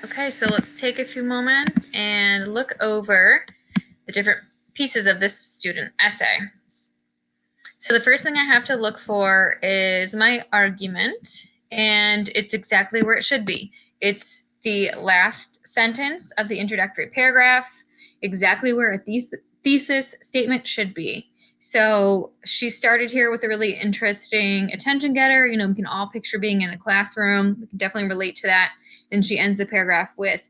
Okay, so let's take a few moments and look over the different pieces of this student essay. So the first thing I have to look for is my argument, and it's exactly where it should be. It's the last sentence of the introductory paragraph, exactly where a thesis statement should be. So she started here with a really interesting attention getter. You know, we can all picture being in a classroom. We can definitely relate to that. And she ends the paragraph with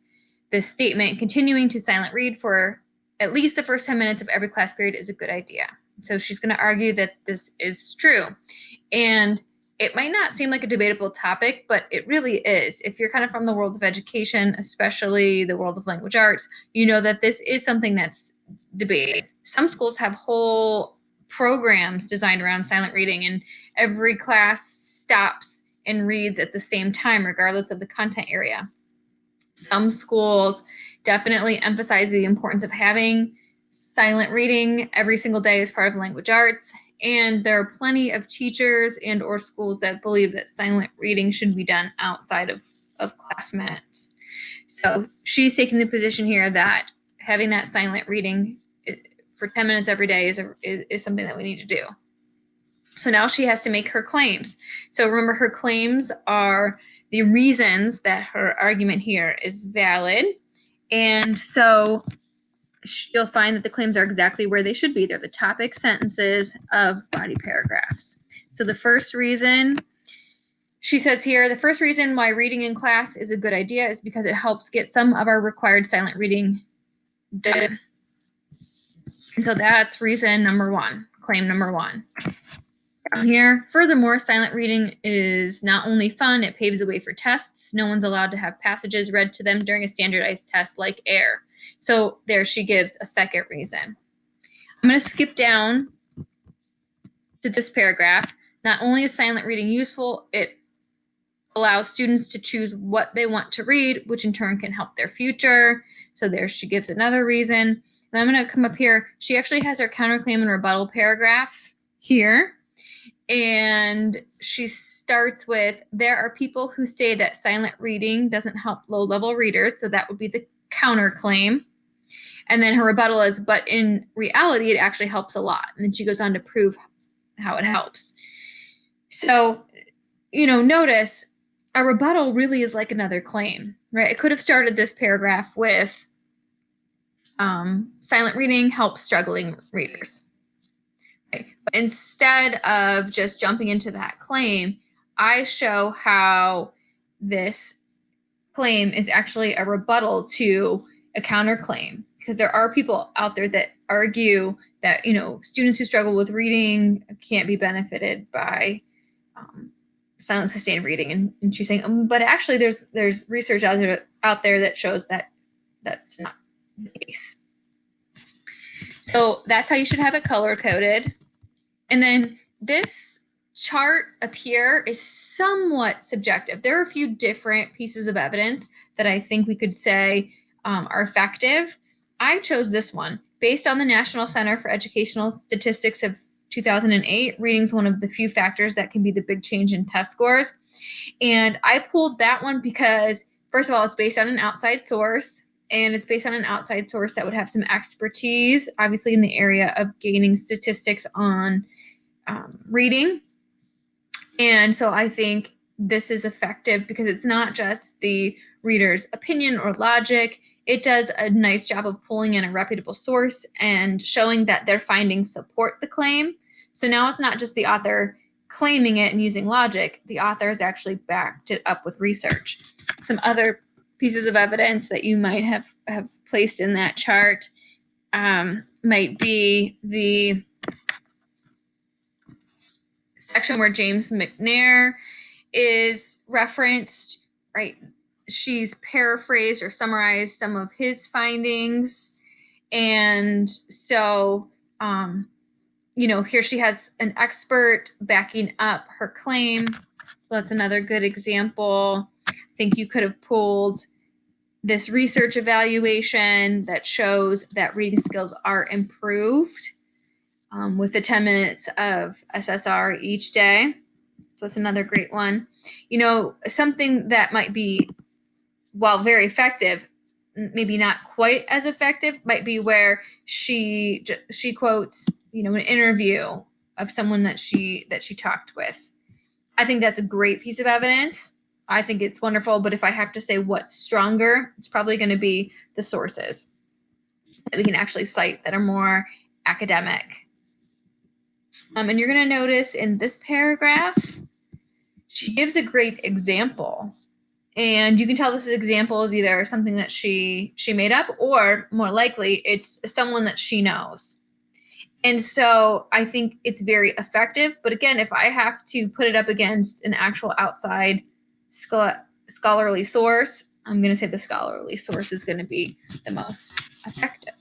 this statement: continuing to silent read for at least the first 10 minutes of every class period is a good idea. So she's going to argue that this is true. And it might not seem like a debatable topic, but it really is. If you're kind of from the world of education, especially the world of language arts, you know that this is something that's debated. Some schools have whole programs designed around silent reading, and every class stops and reads at the same time, regardless of the content area. Some schools definitely emphasize the importance of having silent reading every single day as part of language arts. And there are plenty of teachers and or schools that believe that silent reading should be done outside of class minutes. So she's taking the position here that having that silent reading for 10 minutes every day is something that we need to do. So now she has to make her claims. So remember, her claims are the reasons that her argument here is valid. And so you'll find that the claims are exactly where they should be. They're the topic sentences of body paragraphs. So the first reason, she says here, the first reason why reading in class is a good idea is because it helps get some of our required silent reading done. And so that's reason number one, claim number one. Here, furthermore, silent reading is not only fun, it paves the way for tests. No one's allowed to have passages read to them during a standardized test like air. So there she gives a second reason. I'm going to skip down to this paragraph. Not only is silent reading useful, it allows students to choose what they want to read, which in turn can help their future. So there she gives another reason. And I'm going to come up here. She actually has her counterclaim and rebuttal paragraph here. And she starts with, there are people who say that silent reading doesn't help low-level readers. So that would be the counterclaim. And then her rebuttal is, but in reality, it actually helps a lot. And then she goes on to prove how it helps. So, you know, notice a rebuttal really is like another claim, right? It could have started this paragraph with silent reading helps struggling readers. But instead of just jumping into that claim, I show how this claim is actually a rebuttal to a counterclaim, because there are people out there that argue that, you know, students who struggle with reading can't be benefited by silent sustained reading. And she's saying, but actually there's research out there that shows that that's not the case. So that's how you should have it color coded. And then this chart up here is somewhat subjective. There are a few different pieces of evidence that I think we could say are effective. I chose this one. Based on the National Center for Educational Statistics of 2008, reading is one of the few factors that can be the big change in test scores. And I pulled that one because, first of all, it's based on an outside source. And it's based on an outside source that would have some expertise, obviously, in the area of gaining statistics on reading. And so I think this is effective because it's not just the reader's opinion or logic. It does a nice job of pulling in a reputable source and showing that their findings support the claim. So now it's not just the author claiming it and using logic. The author has actually backed it up with research. Some other pieces of evidence that you might have placed in that chart might be the section where James McNair is referenced, right? She's paraphrased or summarized some of his findings. And so, you know, here she has an expert backing up her claim. So that's another good example. I think you could have pulled this research evaluation that shows that reading skills are improved with the 10 minutes of SSR each day. So that's another great one. You know, something that might be while very effective, maybe not quite as effective, might be where she quotes, an interview of someone that she talked with. I think that's a great piece of evidence. I think it's wonderful, but if I have to say what's stronger, it's probably going to be the sources that we can actually cite that are more academic. And you're going to notice in this paragraph, she gives a great example. And you can tell this example is either something that she made up, or more likely it's someone that she knows. And so I think it's very effective. But again, if I have to put it up against an actual outside scholarly source, I'm going to say the scholarly source is going to be the most effective.